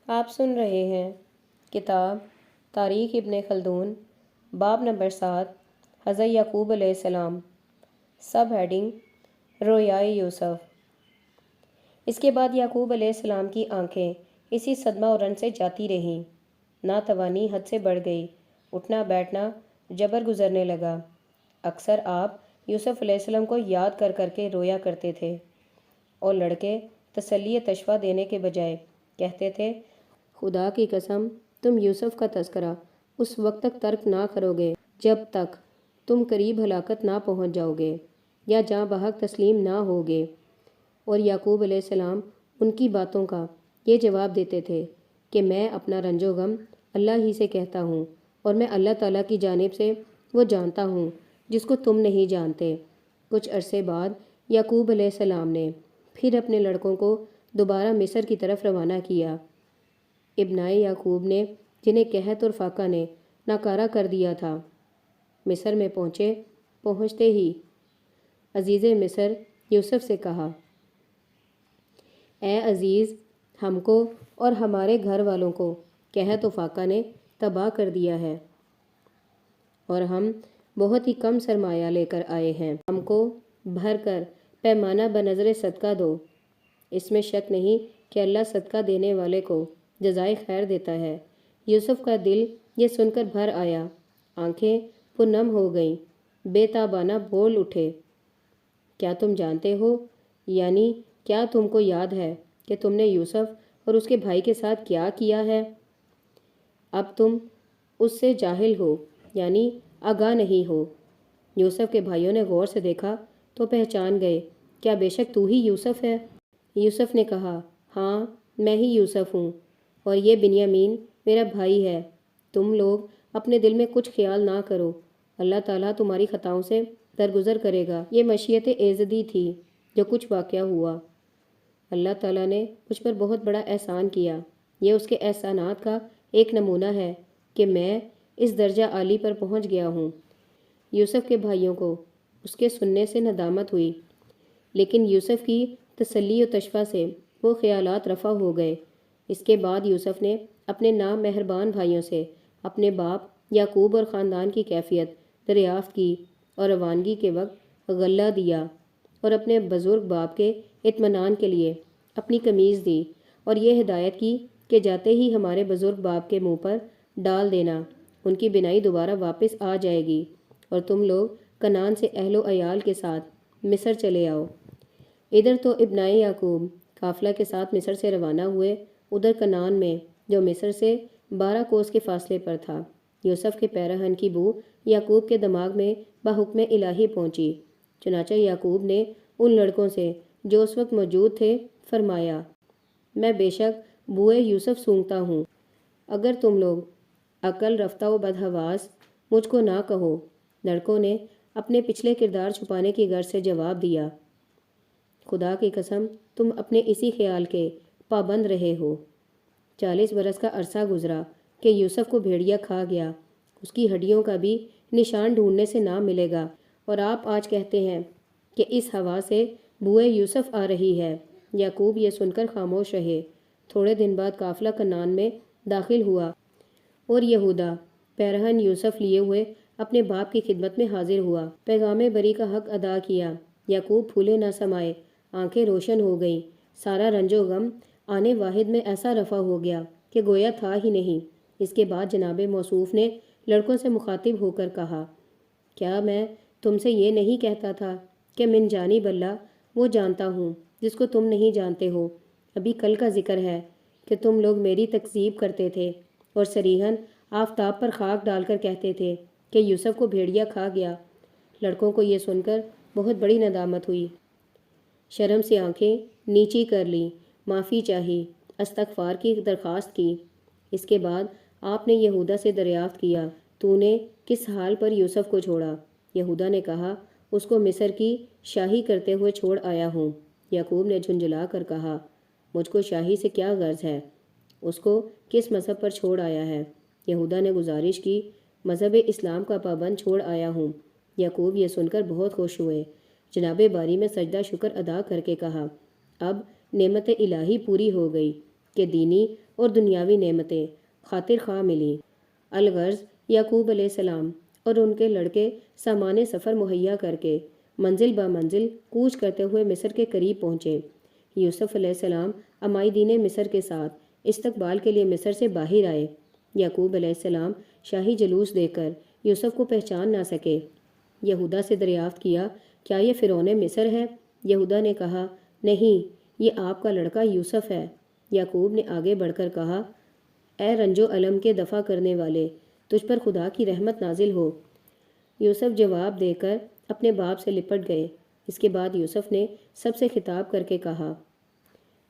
آپ سن رہے ہیں کتاب تاریخ ابن خلدون، باب نمبر 7، حضرت یعقوب علیہ السلام، سب ہیڈنگ رویائے یوسف۔ اس کے بعد یعقوب علیہ السلام کی آنکھیں اسی صدمہ و رنج سے جاتی رہیں۔ ناتوانی حد سے بڑھ گئی، اٹھنا بیٹھنا جبر گزرنے لگا۔ اکثر آپ یوسف علیہ السلام کو یاد کر کر کے رویا کرتے تھے، اور لڑکے تسلی تشفیٰ دینے کے بجائے کہتے تھے، خدا کی قسم تم یوسف کا تذکرہ اس وقت تک ترک نہ کرو گے جب تک تم قریب ہلاکت نہ پہنچ جاؤ گے یا جاں بحق تسلیم نہ ہوگے۔ اور یعقوب علیہ السلام ان کی باتوں کا یہ جواب دیتے تھے کہ میں اپنا رنج و غم اللہ ہی سے کہتا ہوں، اور میں اللہ تعالیٰ کی جانب سے وہ جانتا ہوں جس کو تم نہیں جانتے۔ کچھ عرصے بعد یعقوب علیہ السلام نے پھر اپنے لڑکوں کو دوبارہ مصر کی طرف روانہ کیا۔ ابنائے یعقوب نے جنہیں قحط اور فاقہ نے ناکارہ کر دیا تھا، مصر میں پہنچتے ہی عزیز مصر یوسف سے کہا، اے عزیز، ہم کو اور ہمارے گھر والوں کو قحط و فاقہ نے تباہ کر دیا ہے، اور ہم بہت ہی کم سرمایہ لے کر آئے ہیں۔ ہم کو بھر کر پیمانہ بنظر صدقہ دو۔ اس میں شک نہیں کہ اللہ صدقہ دینے والے کو جزائے خیر دیتا ہے۔ یوسف کا دل یہ سن کر بھر آیا، آنکھیں پرنم ہو گئیں، بے تابانہ بول اٹھے، کیا تم جانتے ہو، یعنی کیا تم کو یاد ہے کہ تم نے یوسف اور اس کے بھائی کے ساتھ کیا کیا ہے؟ اب تم اس سے جاہل ہو، یعنی آگاہ نہیں ہو۔ یوسف کے بھائیوں نے غور سے دیکھا تو پہچان گئے، کیا بے شک تو ہی یوسف ہے؟ یوسف نے کہا، ہاں میں ہی یوسف ہوں، اور یہ بنیامین میرا بھائی ہے۔ تم لوگ اپنے دل میں کچھ خیال نہ کرو، اللہ تعالیٰ تمہاری خطاؤں سے درگزر کرے گا۔ یہ مشیت ایزدی تھی جو کچھ واقعہ ہوا۔ اللہ تعالیٰ نے مجھ پر بہت بڑا احسان کیا۔ یہ اس کے احسانات کا ایک نمونہ ہے کہ میں اس درجہ عالی پر پہنچ گیا ہوں۔ یوسف کے بھائیوں کو اس کے سننے سے ندامت ہوئی، لیکن یوسف کی تسلی و تشفیٰ سے وہ خیالات رفع ہو گئے۔ اس کے بعد یوسف نے اپنے نام مہربان بھائیوں سے اپنے باپ یعقوب اور خاندان کی کیفیت دریافت کی، اور روانگی کے وقت غلہ دیا، اور اپنے بزرگ باپ کے اطمینان کے لیے اپنی قمیض دی، اور یہ ہدایت کی کہ جاتے ہی ہمارے بزرگ باپ کے منہ پر ڈال دینا، ان کی بینائی دوبارہ واپس آ جائے گی، اور تم لوگ کنعان سے اہل و عیال کے ساتھ مصر چلے آؤ۔ ادھر تو ابنائے یعقوب قافلہ کے ساتھ مصر سے روانہ ہوئے، ادھر کنعان میں جو مصر سے 12 کوس کے فاصلے پر تھا، یوسف کے پیرہن کی بو یعقوب کے دماغ میں بحکم الہی پہنچی۔ چنانچہ یعقوب نے ان لڑکوں سے جو اس وقت موجود تھے فرمایا، میں بے شک بوئے یوسف سونگتا ہوں، اگر تم لوگ عقل رفتہ و بدحواس مجھ کو نہ کہو۔ لڑکوں نے اپنے پچھلے کردار چھپانے کی غرض سے جواب دیا، خدا کی قسم تم اپنے اسی خیال کے پابند رہے ہو۔ 40 برس کا عرصہ گزرا کہ یوسف کو بھیڑیا کھا گیا، اس کی ہڈیوں کا بھی نشان ڈھونڈنے سے نہ ملے گا، اور آپ آج کہتے ہیں کہ اس ہوا سے بوئے یوسف آ رہی ہے۔ یعقوب یہ سن کر خاموش رہے۔ تھوڑے دن بعد قافلہ کنعان میں داخل ہوا، اور یہودا پیرہن یوسف لیے ہوئے اپنے باپ کی خدمت میں حاضر ہوا، پیغام بری کا حق ادا کیا۔ یعقوب پھولے نہ سمائے، آنکھیں روشن ہو گئیں، سارا رنج و غم آنے واحد میں ایسا رفع ہو گیا کہ گویا تھا ہی نہیں۔ اس کے بعد جناب موصوف نے لڑکوں سے مخاطب ہو کر کہا، کیا میں تم سے یہ نہیں کہتا تھا کہ من جانب اللہ وہ جانتا ہوں جس کو تم نہیں جانتے ہو؟ ابھی کل کا ذکر ہے کہ تم لوگ میری تکذیب کرتے تھے، اور صریحاً آفتاب پر خاک ڈال کر کہتے تھے کہ یوسف کو بھیڑیا کھا گیا۔ لڑکوں کو یہ سن کر بہت بڑی ندامت ہوئی، شرم سے آنکھیں نیچی کر لیں، معافی چاہی، استغفار کی درخواست کی۔ اس کے بعد آپ نے یہودا سے دریافت کیا، تو نے کس حال پر یوسف کو چھوڑا؟ یہودا نے کہا، اس کو مصر کی شاہی کرتے ہوئے چھوڑ آیا ہوں۔ یعقوب نے جھنجھلا کر کہا، مجھ کو شاہی سے کیا غرض ہے؟ اس کو کس مذہب پر چھوڑ آیا ہے؟ یہودا نے گزارش کی، مذہب اسلام کا پابند چھوڑ آیا ہوں۔ یعقوب یہ سن کر بہت خوش ہوئے، جناب باری میں سجدہ شکر ادا کر کے کہا، اب نعمت الہی پوری ہو گئی کہ دینی اور دنیاوی نعمتیں خاطر خواہ ملیں۔ الغرض یعقوب علیہ السلام اور ان کے لڑکے سامان سفر مہیا کر کے منزل با منزل کوچ کرتے ہوئے مصر کے قریب پہنچے۔ یوسف علیہ السلام عمائدین مصر کے ساتھ استقبال کے لیے مصر سے باہر آئے۔ یعقوب علیہ السلام شاہی جلوس دیکھ کر یوسف کو پہچان نہ سکے۔ یہودا سے دریافت کیا، کیا یہ فرعون مصر ہے؟ یہودا نے کہا، نہیں، یہ آپ کا لڑکا یوسف ہے۔ یعقوب نے آگے بڑھ کر کہا، اے رنج و الم کے دفع کرنے والے، تجھ پر خدا کی رحمت نازل ہو۔ یوسف جواب دے کر اپنے باپ سے لپٹ گئے۔ اس کے بعد یوسف نے سب سے خطاب کر کے کہا،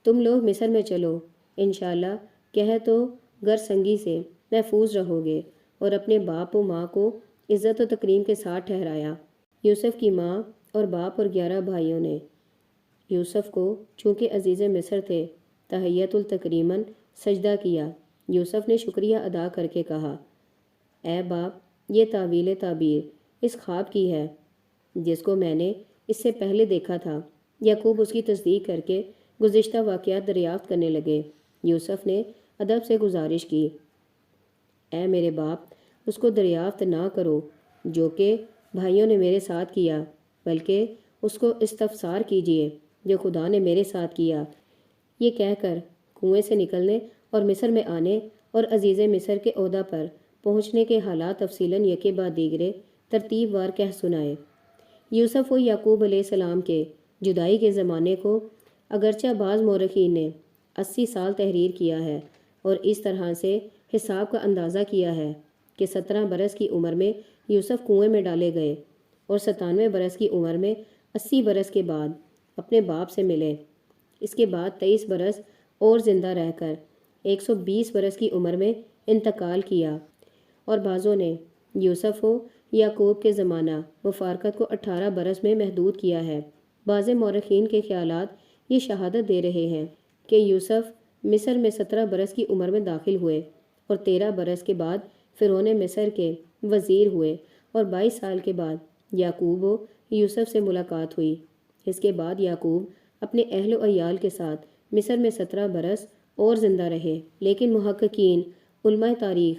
تم لوگ مصر میں چلو، انشاءاللہ کہہ تو گرسنگی سے محفوظ رہو گے، اور اپنے باپ و ماں کو عزت و تکریم کے ساتھ ٹھہرایا۔ یوسف کی ماں اور باپ اور 11 بھائیوں نے یوسف کو چونکہ عزیز مصر تھے تحیت التکریماً سجدہ کیا۔ یوسف نے شکریہ ادا کر کے کہا، اے باپ، یہ تعویل تعبیر اس خواب کی ہے جس کو میں نے اس سے پہلے دیکھا تھا۔ یعقوب اس کی تصدیق کر کے گزشتہ واقعات دریافت کرنے لگے۔ یوسف نے ادب سے گزارش کی، اے میرے باپ، اس کو دریافت نہ کرو جو کہ بھائیوں نے میرے ساتھ کیا، بلکہ اس کو استفسار کیجیے جو خدا نے میرے ساتھ کیا۔ یہ کہہ کر کنویں سے نکلنے اور مصر میں آنے اور عزیز مصر کے عہدہ پر پہنچنے کے حالات تفصیلاً یکے بعد دیگرے ترتیب وار کہہ سنائے۔ یوسف و یعقوب علیہ السلام کے جدائی کے زمانے کو اگرچہ بعض مورخین نے 80 سال تحریر کیا ہے، اور اس طرح سے حساب کا اندازہ کیا ہے کہ 17 برس کی عمر میں یوسف کنویں میں ڈالے گئے اور 97 برس کی عمر میں 80 برس کے بعد اپنے باپ سے ملے۔ اس کے بعد 23 برس اور زندہ رہ کر 120 برس کی عمر میں انتقال کیا، اور بعضوں نے یوسف و یعقوب کے زمانہ مفارقت کو 18 برس میں محدود کیا ہے۔ بعض مورخین کے خیالات یہ شہادت دے رہے ہیں کہ یوسف مصر میں 17 برس کی عمر میں داخل ہوئے اور 13 برس کے بعد فرعون مصر کے وزیر ہوئے، اور 22 سال کے بعد یعقوب و یوسف سے ملاقات ہوئی۔ اس کے بعد یعقوب اپنے اہل و عیال کے ساتھ مصر میں 17 برس اور زندہ رہے، لیکن محققین علماء تاریخ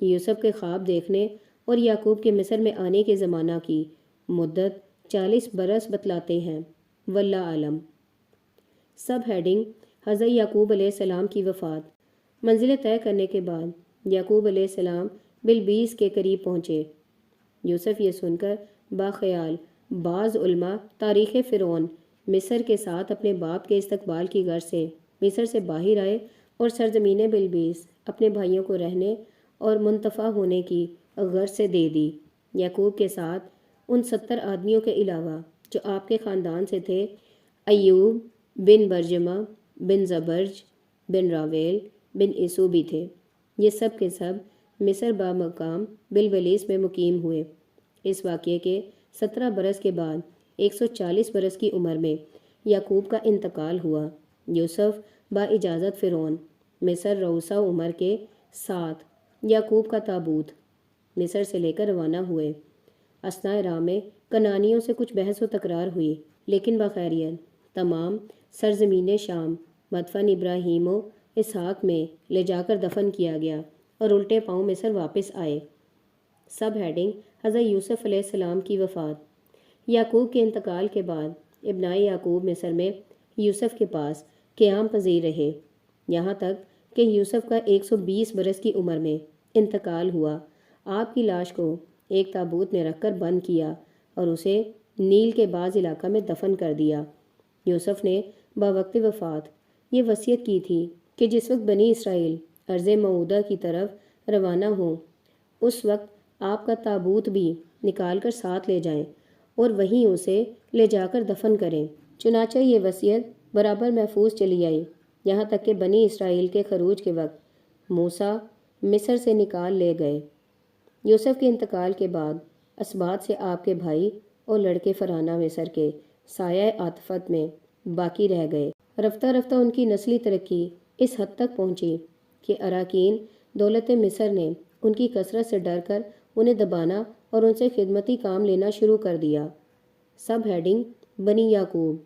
یوسف کے خواب دیکھنے اور یعقوب کے مصر میں آنے کے زمانہ کی مدت 40 برس بتلاتے ہیں، واللہ عالم۔ سب ہیڈنگ: حضرت یعقوب علیہ السلام کی وفات۔ منزل طے کرنے کے بعد یعقوب علیہ السلام بلبیس کے قریب پہنچے۔ یوسف یہ سن کر باخیال بعض علماء تاریخ فرعون مصر کے ساتھ اپنے باپ کے استقبال کی غرض سے مصر سے باہر آئے اور سرزمین بلبیس اپنے بھائیوں کو رہنے اور منتفع ہونے کی غرض سے دے دی۔ یعقوب کے ساتھ ان 70 آدمیوں کے علاوہ جو آپ کے خاندان سے تھے، ایوب بن برجمہ بن زبرج بن راویل بن عیسو بھی تھے۔ یہ سب کے سب مصر بامقام بلبلیس میں مقیم ہوئے۔ اس واقعے کے 17 برس کے بعد 140 برس کی عمر میں یعقوب کا انتقال ہوا۔ یوسف با اجازت فرعون مصر رؤوسا عمر کے ساتھ یعقوب کا تابوت مصر سے لے کر روانہ ہوئے۔ اثناء راہ میں کنانیوں سے کچھ بحث و تکرار ہوئی، لیکن بخیریت تمام سرزمین شام مدفن ابراہیم و اسحاق میں لے جا کر دفن کیا گیا اور الٹے پاؤں مصر واپس آئے۔ سب ہیڈنگ: حضرت یوسف علیہ السلام کی وفات۔ یعقوب کے انتقال کے بعد ابنائے یعقوب مصر میں یوسف کے پاس قیام پذیر رہے، یہاں تک کہ یوسف کا 120 برس کی عمر میں انتقال ہوا۔ آپ کی لاش کو ایک تابوت میں رکھ کر بند کیا اور اسے نیل کے بعض علاقہ میں دفن کر دیا۔ یوسف نے بوقت وفات یہ وصیت کی تھی کہ جس وقت بنی اسرائیل ارض موعودہ کی طرف روانہ ہوں، اس وقت آپ کا تابوت بھی نکال کر ساتھ لے جائیں اور وہیں اسے لے جا کر دفن کریں۔ چنانچہ یہ وصیت برابر محفوظ چلی آئی، یہاں تک کہ بنی اسرائیل کے خروج کے وقت موسیٰ مصر سے نکال لے گئے۔ یوسف کے انتقال کے بعد اسباط سے آپ کے بھائی اور لڑکے فرعونہ مصر کے سایہ عاطفت میں باقی رہ گئے۔ رفتہ رفتہ ان کی نسلی ترقی اس حد تک پہنچی کہ اراکین دولت مصر نے ان کی کثرت سے ڈر کر انہیں دبانا اور ان سے خدمتی کام لینا شروع کر دیا۔ سب ہیڈنگ: بنی یعقوب۔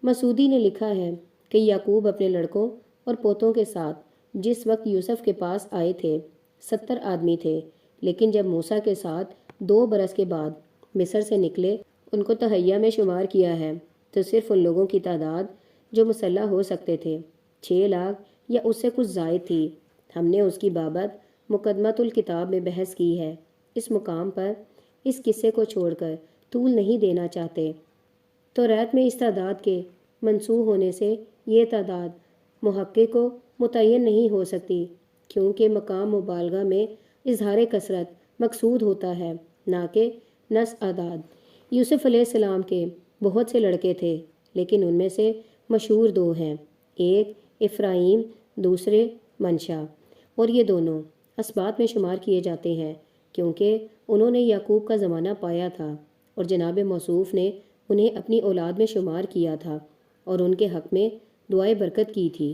مسعودی نے لکھا ہے کہ یعقوب اپنے لڑکوں اور پوتوں کے ساتھ جس وقت یوسف کے پاس آئے تھے 70 آدمی تھے، لیکن جب موسیٰ کے ساتھ 2 برس کے بعد مصر سے نکلے، ان کو تہیہ میں شمار کیا ہے تو صرف ان لوگوں کی تعداد جو مسلح ہو سکتے تھے 6 لاکھ یا اس سے کچھ زائد تھی۔ ہم نے اس کی بابت مقدمۃ الکتاب میں بحث کی ہے۔ اس مقام پر اس قصے کو چھوڑ کر طول نہیں دینا چاہتے۔ توریت میں اس تعداد کے منسوخ ہونے سے یہ تعداد محقق کو متعین نہیں ہو سکتی، کیونکہ مقام مبالغہ میں اظہار کثرت مقصود ہوتا ہے، نہ کہ نس اعداد۔ یوسف علیہ السلام کے بہت سے لڑکے تھے، لیکن ان میں سے مشہور 2 ہیں، ایک افراہیم، دوسرے منشا، اور یہ دونوں اسباط میں شمار کیے جاتے ہیں کیونکہ انہوں نے یعقوب کا زمانہ پایا تھا اور جناب موصوف نے انہیں اپنی اولاد میں شمار کیا تھا اور ان کے حق میں دعائے برکت کی تھی۔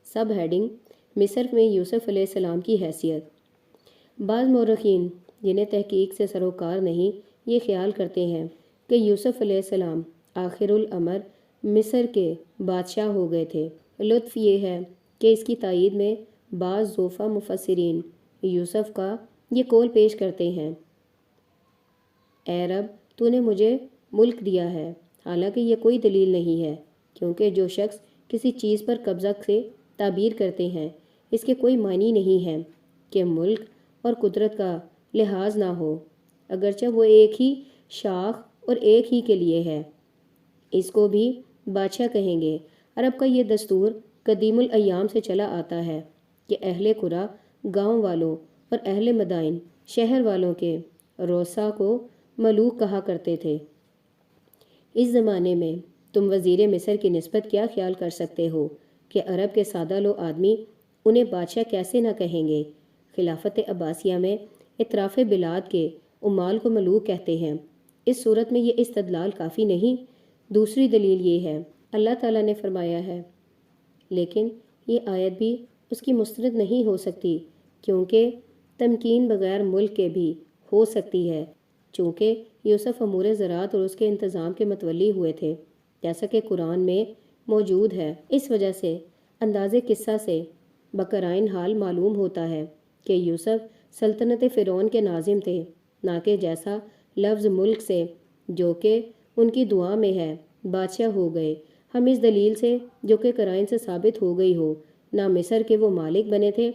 سب ہیڈنگ: مصر میں یوسف علیہ السلام کی حیثیت۔ بعض مورخین جنہیں تحقیق سے سروکار نہیں، یہ خیال کرتے ہیں کہ یوسف علیہ السلام آخر الامر مصر کے بادشاہ ہو گئے تھے۔ لطف یہ ہے کہ اس کی تائید میں بعض زوفہ مفسرین یوسف کا یہ قول پیش کرتے ہیں: اے رب، تو نے مجھے ملک دیا ہے، حالانکہ یہ کوئی دلیل نہیں ہے، کیونکہ جو شخص کسی چیز پر قبضہ سے تعبیر کرتے ہیں اس کے کوئی معنی نہیں ہے کہ ملک اور قدرت کا لحاظ نہ ہو، اگرچہ وہ ایک ہی شاخ اور ایک ہی کے لیے ہے۔ اس کو بھی بادشاہ کہیں گے۔ عرب کا یہ دستور قدیم الایام سے چلا آتا ہے کہ اہل قرا گاؤں والوں اور اہل مدائن شہر والوں کے روسا کو ملوک کہا کرتے تھے۔ اس زمانے میں تم وزیر مصر کی نسبت کیا خیال کر سکتے ہو کہ عرب کے سادہ لو آدمی انہیں بادشاہ کیسے نہ کہیں گے؟ خلافت عباسیہ میں اطراف بلاد کے عمال کو ملوک کہتے ہیں۔ اس صورت میں یہ استدلال کافی نہیں۔ دوسری دلیل یہ ہے، اللہ تعالیٰ نے فرمایا ہے، لیکن یہ آیت بھی اس کی مستند نہیں ہو سکتی کیونکہ تمکین بغیر ملک کے بھی ہو سکتی ہے، چونکہ یوسف امور زراعت اور اس کے انتظام کے متولی ہوئے تھے، جیسا کہ قرآن میں موجود ہے۔ اس وجہ سے انداز قصہ سے بقرائن حال معلوم ہوتا ہے کہ یوسف سلطنت فرعون کے ناظم تھے، نہ کہ جیسا لفظ ملک سے، جو کہ ان کی دعا میں ہے، بادشاہ ہو گئے۔ ہم اس دلیل سے، جو کہ قرائن سے ثابت ہو گئی ہو، نہ مصر کے وہ مالک بنے تھے،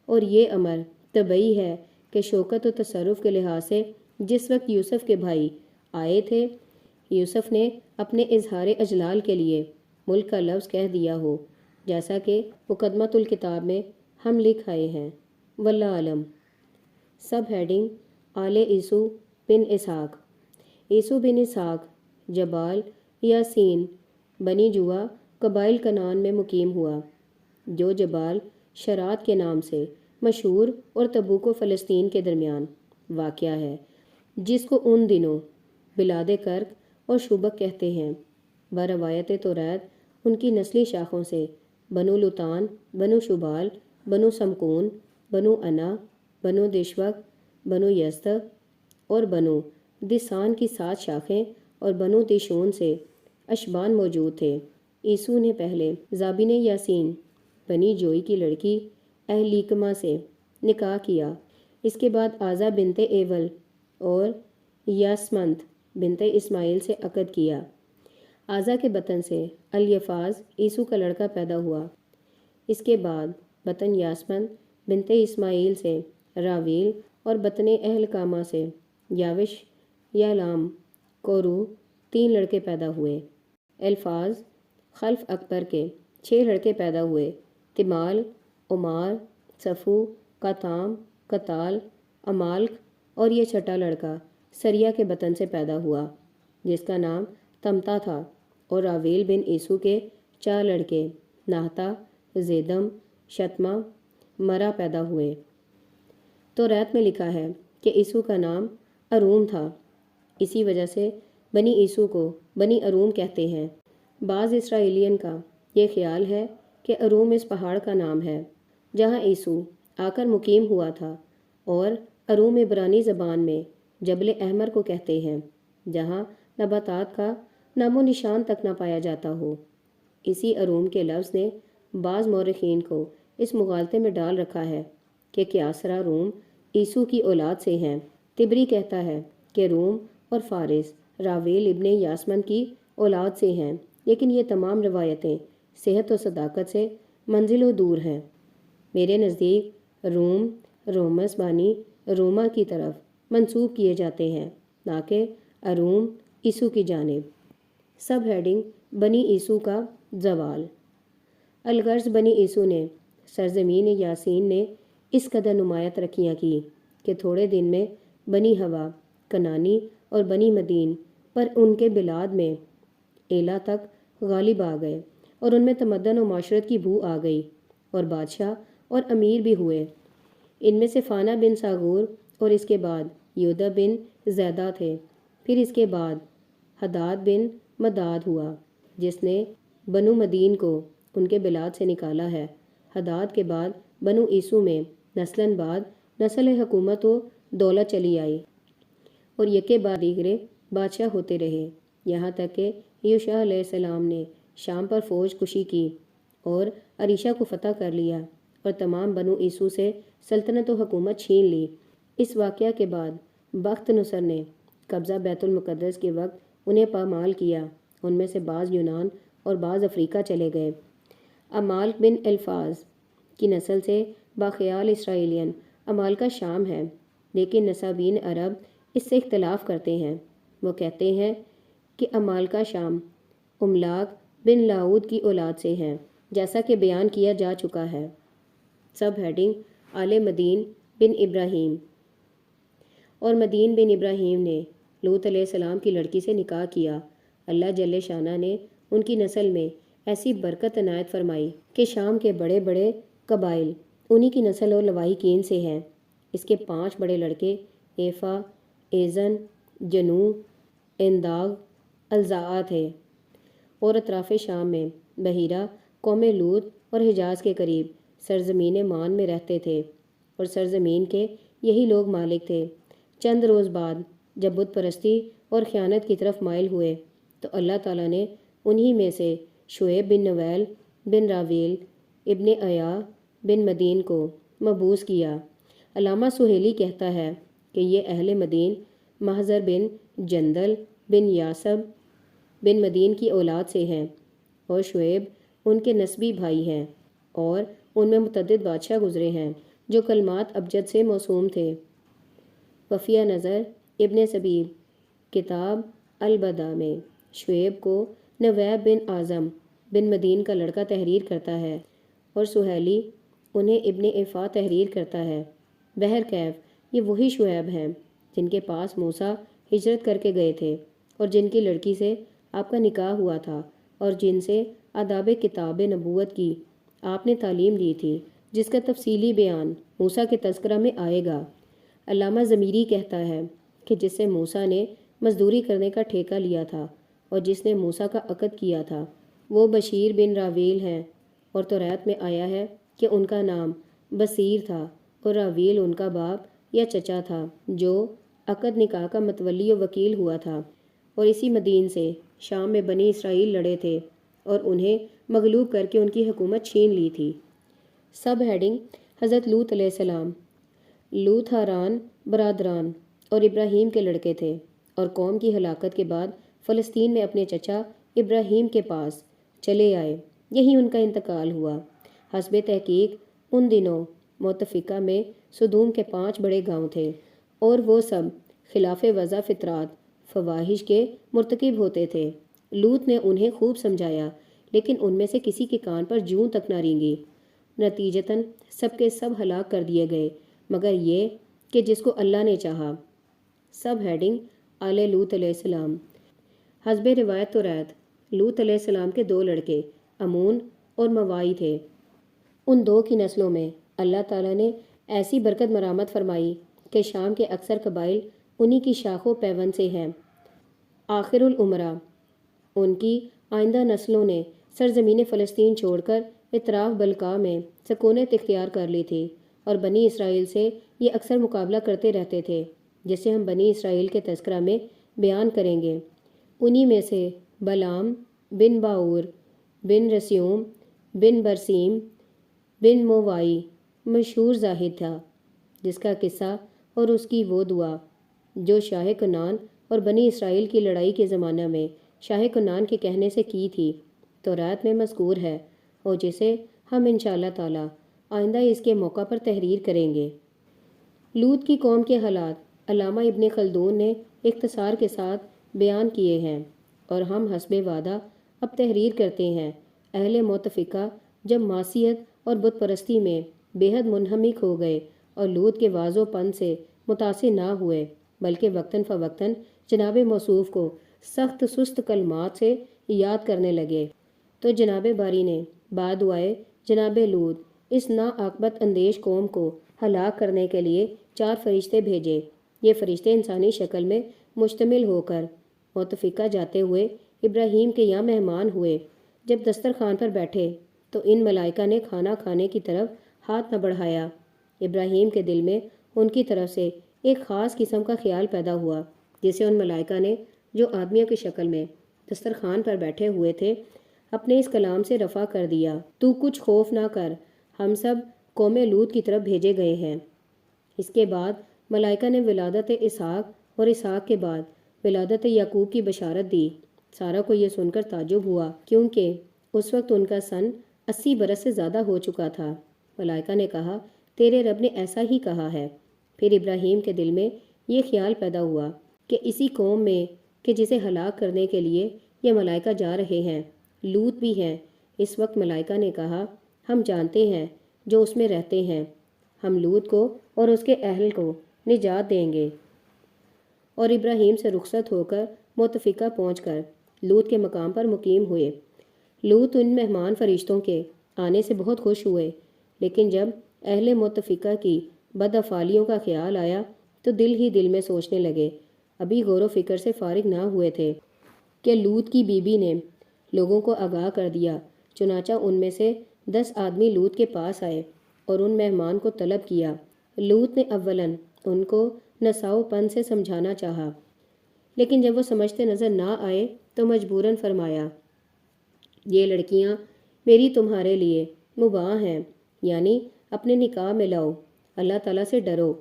اور یہ امر طبعی ہے کہ شوکت و تصرف کے لحاظ سے جس وقت یوسف کے بھائی آئے تھے، یوسف نے اپنے اظہار اجلال کے لیے ملک کا لفظ کہہ دیا ہو، جیسا کہ مقدمۃ الکتاب میں ہم لکھ آئے ہیں۔ واللہ اعلم۔ سب ہیڈنگ: آل عیسو بن اسحاق۔ عیسو بن اسحاق جبال یاسین بنی جوا قبائل کنعان میں مقیم ہوا، جو جبال شرات کے نام سے مشہور اور تبوک و فلسطین کے درمیان واقع ہے، جس کو ان دنوں بلاد کرک اور شوبک کہتے ہیں۔ بروایت توریت ان کی نسلی شاخوں سے بنو لوطان، بنو شبال، بنو سمکون، بنو انا، بنو دشوک، بنو یزد اور بنو دسان کی 7 شاخیں اور بنو دیشون سے اشبان موجود تھے۔ عیسو نے پہلے زابن یاسین بنی جوئی کی لڑکی اہلیکما سے نکاح کیا، اس کے بعد آزا بنت ایول اور یاسمنت بنت اسماعیل سے عقد کیا۔ آزا کے بطن سے الیفاز عیسو کا لڑکا پیدا ہوا، اس کے بعد بطن یاسمنت بنت اسماعیل سے راویل اور بطن اہلکامہ سے یاوش، یالام، کورو 3 لڑکے پیدا ہوئے۔ الفاظ: خلف اکبر کے 6 لڑکے پیدا ہوئے، تمال، عمار، صفو، کاتام، کتال، امالک، اور یہ چھٹا لڑکا سریا کے بطن سے پیدا ہوا جس کا نام تمتا تھا۔ اور راویل بن عیسو کے 4 لڑکے نہتا، زیدم، شتما، مرا پیدا ہوئے۔ توریت میں لکھا ہے کہ عیسو کا نام اروم تھا، اسی وجہ سے بنی عیسو کو بنی اروم کہتے ہیں۔ بعض اسرائیلیین کا یہ خیال ہے کہ اروم اس پہاڑ کا نام ہے جہاں عیسو آ کر مقیم ہوا تھا، اور اروم عبرانی زبان میں جبل احمر کو کہتے ہیں، جہاں نباتات کا نام و نشان تک نہ پایا جاتا ہو۔ اسی اروم کے لفظ نے بعض مورخین کو اس مغالطے میں ڈال رکھا ہے کہ کیاسرا روم عیسو کی اولاد سے ہیں۔ تبری کہتا ہے کہ روم اور فارس راویل ابن یاسمن کی اولاد سے ہیں، لیکن یہ تمام روایتیں صحت و صداقت سے منزل و دور ہیں۔ میرے نزدیک روم رومس بانی روما کی طرف منسوب کیے جاتے ہیں، نہ کہ اروم عیسو کی جانب۔ سب ہیڈنگ بنی عیسو کا زوال۔ الغرض بنی عیسو نے سرزمین یاسین نے اس قدر نمایاں ترقیاں کی کہ تھوڑے دن میں بنی ہوا، کنانی اور بنی مدین پر ان کے بلاد میں ایلا تک غالب آ گئے اور ان میں تمدن و معاشرت کی بو آ گئی اور بادشاہ اور امیر بھی ہوئے۔ ان میں سے فانا بن ساغور اور اس کے بعد یودہ بن زیدہ تھے۔ پھر اس کے بعد حداد بن مداد ہوا جس نے بنو مدین کو ان کے بلاد سے نکالا ہے۔ حداد کے بعد بنو عیسو میں نسلاً بعد نسل حکومت و دولت چلی آئی اور یکے بعد دیگرے بادشاہ ہوتے رہے، یہاں تک کہ یوشع علیہ السلام نے شام پر فوج کشی کی اور عریشہ کو فتح کر لیا اور تمام بنو عیسو سے سلطنت و حکومت چھین لی۔ اس واقعہ کے بعد بخت نصر نے قبضہ بیت المقدس کے وقت انہیں پامال کیا۔ ان میں سے بعض یونان اور بعض افریقہ چلے گئے۔ امالک بن الفاظ کی نسل سے باخیال اسرائیلین امالکہ شام ہے، لیکن نسابین عرب اس سے اختلاف کرتے ہیں۔ وہ کہتے ہیں کہ امالکہ شام املاک بن لاؤد کی اولاد سے ہیں، جیسا کہ بیان کیا جا چکا ہے۔ سب ہیڈنگ آل مدین بن ابراہیم۔ اور مدین بن ابراہیم نے لوط علیہ السلام کی لڑکی سے نکاح کیا۔ اللہ جل شانہ نے ان کی نسل میں ایسی برکت عنایت فرمائی کہ شام کے بڑے بڑے قبائل انہی کی نسل اور لواحقین سے ہیں۔ اس کے 5 بڑے لڑکے ایفا، ایزن، جنو، انداغ، الزاع تھے، اور اطراف شام میں بحیرہ قوم لوط اور حجاز کے قریب سرزمین مان میں رہتے تھے، اور سرزمین کے یہی لوگ مالک تھے۔ چند روز بعد جب بت پرستی اور خیانت کی طرف مائل ہوئے تو اللہ تعالیٰ نے انہی میں سے شعیب بن نویل بن راویل ابن عیا بن مدین کو مبعوث کیا۔ علامہ سہیلی کہتا ہے کہ یہ اہل مدین محضر بن جندل بن یاسب بن مدین کی اولاد سے ہیں، اور شعیب ان کے نسبی بھائی ہیں، اور ان میں متعدد بادشاہ گزرے ہیں جو کلمات ابجد سے موسوم تھے۔ وفیہ نظر ابن سبیب کتاب البدہ میں شعیب کو نویب بن اعظم بن مدین کا لڑکا تحریر کرتا ہے، اور سہیلی انہیں ابن ایفا تحریر کرتا ہے۔ بہرکیف یہ وہی شعیب ہیں جن کے پاس موسیٰ ہجرت کر کے گئے تھے، اور جن کی لڑکی سے آپ کا نکاح ہوا تھا، اور جن سے آداب کتاب نبوت کی آپ نے تعلیم لی تھی، جس کا تفصیلی بیان موسیٰ کے تذکرہ میں آئے گا۔ علامہ ضمیری کہتا ہے کہ جس سے موسیٰ نے مزدوری کرنے کا ٹھیکہ لیا تھا اور جس نے موسیٰ کا عقد کیا تھا وہ بشیر بن راویل ہیں، اور توریت میں آیا ہے کہ ان کا نام بصیر تھا، اور راویل ان کا باپ یا چچا تھا جو عقد نکاح کا متولی و وکیل ہوا تھا، اور اسی مدین سے شام میں بنی اسرائیل لڑے تھے اور انہیں مغلوب کر کے ان کی حکومت چھین لی تھی۔ سب ہیڈنگ حضرت لوط علیہ السلام۔ لوط ہاران برادران اور ابراہیم کے لڑکے تھے، اور قوم کی ہلاکت کے بعد فلسطین میں اپنے چچا ابراہیم کے پاس چلے آئے، یہی ان کا انتقال ہوا۔ حسب تحقیق ان دنوں متفقہ میں سدوم کے 5 بڑے گاؤں تھے، اور وہ سب خلاف وضع فطرات فواحش کے مرتکب ہوتے تھے۔ لوط نے انہیں خوب سمجھایا، لیکن ان میں سے کسی کے کان پر جوں تک نہ رینگی۔ نتیجتاً سب کے سب ہلاک کر دیے گئے مگر یہ کہ جس کو اللہ نے چاہا۔ سب ہیڈنگ آل لوط علیہ السلام۔ حسب روایت توریت لوط علیہ السلام کے 2 لڑکے امون اور موائی تھے۔ ان 2 کی نسلوں میں اللہ تعالیٰ نے ایسی برکت مرامت فرمائی کہ شام کے اکثر قبائل انہی کی شاخ و پیوند سے ہیں۔ آخر الامراء ان کی آئندہ نسلوں نے سرزمین فلسطین چھوڑ کر اطراف بلقاء میں سکونت اختیار کر لی تھی، اور بنی اسرائیل سے یہ اکثر مقابلہ کرتے رہتے تھے، جسے ہم بنی اسرائیل کے تذکرہ میں بیان کریں گے۔ انہی میں سے بلعام بن باور بن رسیوم بن برسیم بن مووائی مشہور زاہد تھا، جس کا قصہ اور اس کی وہ دعا جو شاہ کنعان اور بنی اسرائیل کی لڑائی کے زمانہ میں شاہ کنعان کے کہنے سے کی تھی، تورات میں مذکور ہے، اور جسے ہم انشاءاللہ تعالی آئندہ اس کے موقع پر تحریر کریں گے۔ لوط کی قوم کے حالات علامہ ابن خلدون نے اختصار کے ساتھ بیان کیے ہیں، اور ہم حسب وعدہ اب تحریر کرتے ہیں۔ اہل متفقہ جب معصیت اور بت پرستی میں بے حد منہمک ہو گئے اور لوط کے واض و پن سے متاثر نہ ہوئے، بلکہ وقتاً فوقتاً جناب موصوف کو سخت سست کلمات سے یاد کرنے لگے، تو جناب باری نے بادعائے جناب لوط اس ناعاقبت اندیش قوم کو ہلاک کرنے کے لیے 4 فرشتے بھیجے۔ یہ فرشتے انسانی شکل میں مشتمل ہو کر متفقہ جاتے ہوئے ابراہیم کے یہاں مہمان ہوئے۔ جب دسترخوان پر بیٹھے تو ان ملائکہ نے کھانا کھانے کی طرف ہاتھ نہ بڑھایا۔ ابراہیم کے دل میں ان کی طرف سے ایک خاص قسم کا خیال پیدا ہوا، جسے ان ملائکہ نے جو آدمیوں کی شکل میں دسترخوان پر بیٹھے ہوئے تھے اپنے اس کلام سے رفع کر دیا، تو کچھ خوف نہ کر، ہم سب قوم لوط کی طرف بھیجے گئے ہیں۔ اس کے بعد ملائکہ نے ولادت اسحاق اور اسحاق کے بعد ولادت یعقوب کی بشارت دی۔ سارا کو یہ سن کر تعجب ہوا، کیونکہ اس وقت ان کا سن 80 برس سے زیادہ ہو چکا تھا۔ ملائکہ نے کہا، تیرے رب نے ایسا ہی کہا ہے۔ پھر ابراہیم کے دل میں یہ خیال پیدا ہوا کہ اسی قوم میں کہ جسے ہلاک کرنے کے لیے یہ ملائکہ جا رہے ہیں، لوط بھی ہیں۔ اس وقت ملائکہ نے کہا، ہم جانتے ہیں جو اس میں رہتے ہیں، ہم لوط کو اور اس کے اہل کو نجات دیں گے۔ اور ابراہیم سے رخصت ہو کر متفقہ پہنچ کر لوط کے مقام پر مقیم ہوئے۔ لوط ان مہمان فرشتوں کے آنے سے بہت خوش ہوئے، لیکن جب اہل متفقہ کی بدافعالیوں کا خیال آیا تو دل ہی دل میں سوچنے لگے، ابھی غور و فکر سے فارغ نہ ہوئے تھے کہ لوط کی بیوی نے لوگوں کو آگاہ کر دیا۔ چنانچہ ان میں سے 10 آدمی لوط کے پاس آئے اور ان مہمان کو طلب کیا۔ لوط نے اولاً ان کو نساؤ پن سے سمجھانا چاہا، لیکن جب وہ سمجھتے نظر نہ آئے تو مجبوراً فرمایا، یہ لڑکیاں میری تمہارے لیے مباح ہیں، یعنی اپنے نکاح میں لاؤ، اللہ تعالیٰ سے ڈرو،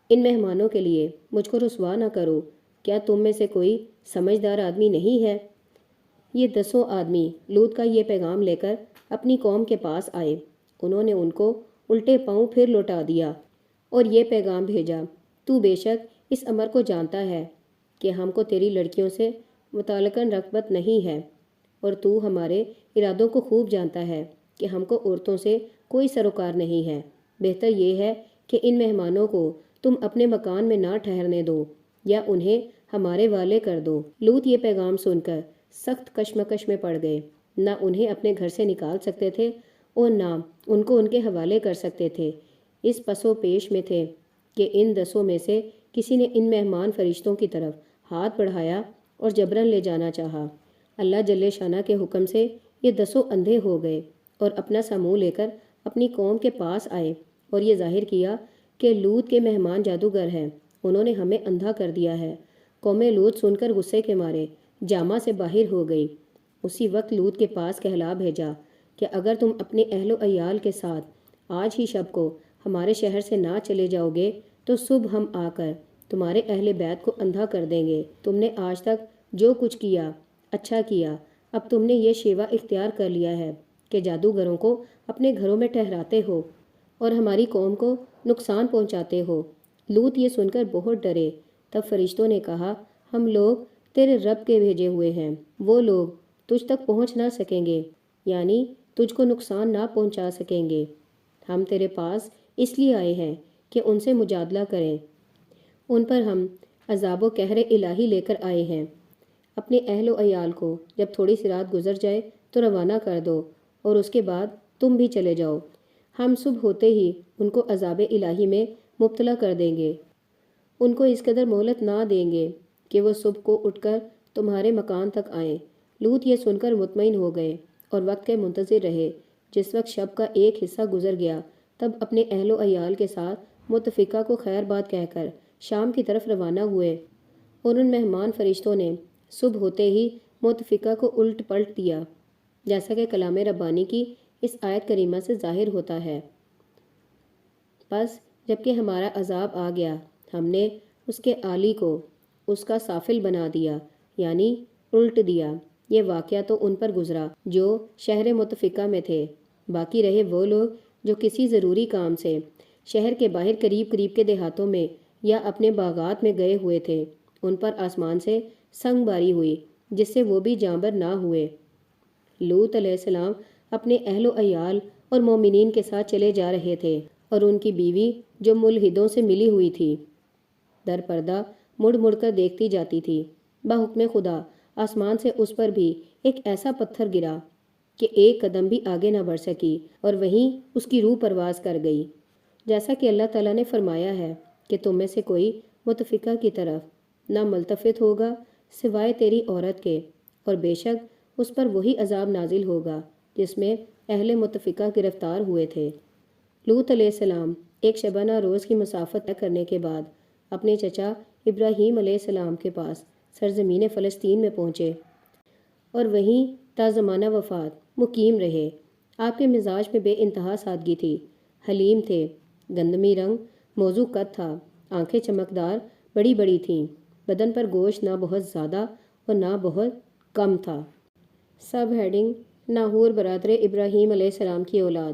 ان مہمانوں کے لیے مجھ کو رسوا نہ کرو۔ کیا تم میں سے کوئی سمجھدار آدمی نہیں ہے؟ یہ 10 آدمی لوط کا یہ پیغام لے کر اپنی قوم کے پاس آئے۔ انہوں نے ان کو الٹے پاؤں پھر لوٹا دیا اور یہ پیغام بھیجا، تو بے شک اس امر کو جانتا ہے کہ ہم کو تیری لڑکیوں سے متعلقاً رغبت نہیں ہے، اور تو ہمارے ارادوں کو خوب جانتا ہے کہ ہم کو عورتوں سے کوئی سروکار نہیں ہے۔ بہتر یہ ہے کہ ان مہمانوں کو تم اپنے مکان میں نہ ٹھہرنے دو یا انہیں ہمارے والے کر دو۔ لوط یہ پیغام سن کر سخت کشمکش میں پڑ گئے، نہ انہیں اپنے گھر سے نکال سکتے تھے اور نہ ان کو ان کے حوالے کر سکتے تھے۔ اس پس و پیش میں تھے کہ ان 10 میں سے کسی نے ان مہمان فرشتوں کی طرف ہاتھ بڑھایا اور جبراً لے جانا چاہا۔ اللہ جل شانہ کے حکم سے یہ 10 اندھے ہو گئے اور اپنا سا منہ لے کر اپنی قوم کے پاس آئے اور یہ ظاہر کیا کہ لوط کے مہمان جادوگر ہیں، انہوں نے ہمیں اندھا کر دیا ہے۔ قوم لوط سن کر غصے کے مارے جامہ سے باہر ہو گئی۔ اسی وقت لوط کے پاس کہلا بھیجا کہ اگر تم اپنے اہل و عیال کے ساتھ آج ہی شب کو ہمارے شہر سے نہ چلے جاؤ گے تو صبح ہم آ کر تمہارے اہل بیت کو اندھا کر دیں گے۔ تم نے آج تک جو کچھ کیا اچھا کیا، اب تم نے یہ شیوا اختیار کر لیا ہے کہ جادوگروں کو اپنے گھروں میں ٹھہراتے ہو اور ہماری قوم کو نقصان پہنچاتے ہو۔ لوط یہ سن کر بہت ڈرے۔ تب فرشتوں نے کہا، ہم لوگ تیرے رب کے بھیجے ہوئے ہیں، وہ لوگ تجھ تک پہنچ نہ سکیں گے، یعنی تجھ کو نقصان نہ پہنچا سکیں گے۔ ہم تیرے پاس اس لیے آئے ہیں کہ ان سے مجادلہ کریں، ان پر ہم عذاب و قہر الہی لے کر آئے ہیں۔ اپنے اہل و عیال کو جب تھوڑی سی رات گزر جائے تو روانہ کر دو اور اس کے بعد تم بھی چلے جاؤ۔ ہم صبح ہوتے ہی ان کو عذاب الہی میں مبتلا کر دیں گے، ان کو اس قدر مہلت نہ دیں گے کہ وہ صبح کو اٹھ کر تمہارے مکان تک آئیں۔ لوط یہ سن کر مطمئن ہو گئے اور وقت کے منتظر رہے۔ جس وقت شب کا ایک حصہ گزر گیا تب اپنے اہل و عیال کے ساتھ متفقہ کو خیر بات کہہ کر شام کی طرف روانہ ہوئے، اور ان مہمان فرشتوں نے صبح ہوتے ہی متفقہ کو الٹ پلٹ دیا، جیسا کہ کلام ربانی کی اس آیت کریمہ سے ظاہر ہوتا ہے۔ پس جب کہ ہمارا عذاب آ گیا ہم نے اس کے عالی کو اس کا سافل بنا دیا، یعنی الٹ دیا۔ یہ واقعہ تو ان پر گزرا جو شہر متفقہ میں تھے، باقی رہے وہ لوگ جو کسی ضروری کام سے شہر کے باہر قریب قریب کے دیہاتوں میں یا اپنے باغات میں گئے ہوئے تھے، ان پر آسمان سے سنگ باری ہوئی جس سے وہ بھی جانبر نہ ہوئے۔ لوط علیہ السلام اپنے اہل و عیال اور مومنین کے ساتھ چلے جا رہے تھے اور ان کی بیوی جو ملحدوں سے ملی ہوئی تھی در پردہ مڑ مڑ کر دیکھتی جاتی تھی۔ بحکم خدا آسمان سے اس پر بھی ایک ایسا پتھر گرا کہ ایک قدم بھی آگے نہ بڑھ سکی اور وہیں اس کی روح پرواز کر گئی، جیسا کہ اللہ تعالیٰ نے فرمایا ہے کہ تم میں سے کوئی متفقہ کی طرف نہ ملتفت ہوگا سوائے تیری عورت کے، اور بے شک اس پر وہی عذاب نازل ہوگا جس میں اہل متفقہ گرفتار ہوئے تھے۔ لوط علیہ السلام ایک شبانہ روز کی مسافت طے کرنے کے بعد اپنے چچا ابراہیم علیہ السلام کے پاس سرزمین فلسطین میں پہنچے اور وہیں تا زمانہ وفات مقیم رہے۔ آپ کے مزاج میں بے انتہا سادگی تھی، حلیم تھے، گندمی رنگ موزوں قد تھا، آنکھیں چمکدار بڑی بڑی تھیں، بدن پر گوشت نہ بہت زیادہ اور نہ بہت کم تھا۔ سب ہیڈنگ: ناہور برادر ابراہیم علیہ السلام کی اولاد۔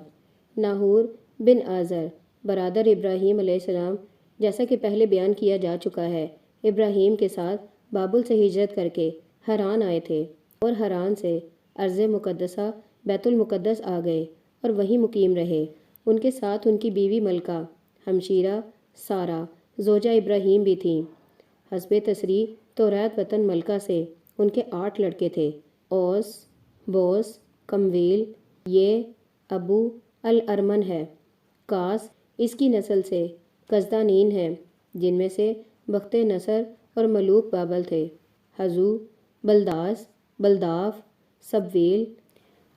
ناہور بن آزر برادر ابراہیم علیہ السلام، جیسا کہ پہلے بیان کیا جا چکا ہے، ابراہیم کے ساتھ بابل سے ہجرت کر کے حران آئے تھے اور حران سے ارض مقدسہ بیت المقدس آ گئے اور وہیں مقیم رہے۔ ان کے ساتھ ان کی بیوی ملکہ، ہمشیرہ سارہ زوجہ ابراہیم بھی تھیں۔ حسب تصریح توریت وطن ملکہ سے ان کے 8 لڑکے تھے: اوس، بوس، کمویل، یہ ابو الارمن ہے۔ کاس اس کی نسل سے کزدانین ہیں جن میں سے بخت نصر اور ملوک بابل تھے۔ حزو، بلداس، بلداف، سبویل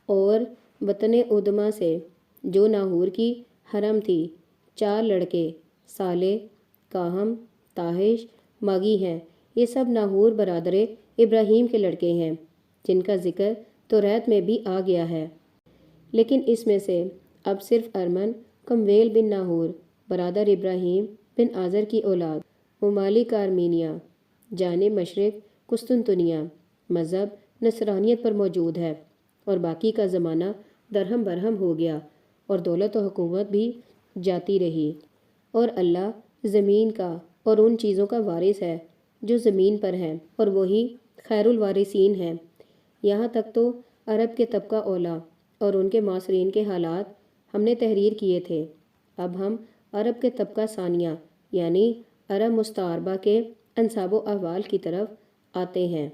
اور وطن ادما سے جو ناہور کی حرم تھی 4 لڑکے صالح، کاہم، تاحش، ماگی ہیں۔ یہ سب ناہور برادر ابراہیم کے لڑکے ہیں جن کا ذکر توریت میں بھی آ گیا ہے، لیکن اس میں سے اب صرف ارمن کمویل بن ناہور برادر ابراہیم بن آزر کی اولاد، ممالک آرمینیہ جانب مشرق قسطنطنیہ، مذہب نصرانیت پر موجود ہے، اور باقی کا زمانہ درہم برہم ہو گیا اور دولت و حکومت بھی جاتی رہی، اور اللہ زمین کا اور ان چیزوں کا وارث ہے جو زمین پر ہیں، اور وہی خیر الوارثین ہے۔ یہاں تک تو عرب کے طبقہ اولا اور ان کے معاصرین کے حالات ہم نے تحریر کیے تھے، اب ہم عرب کے طبقہ ثانیہ یعنی عرب مستعربہ کے انساب و احوال کی طرف آتے ہیں۔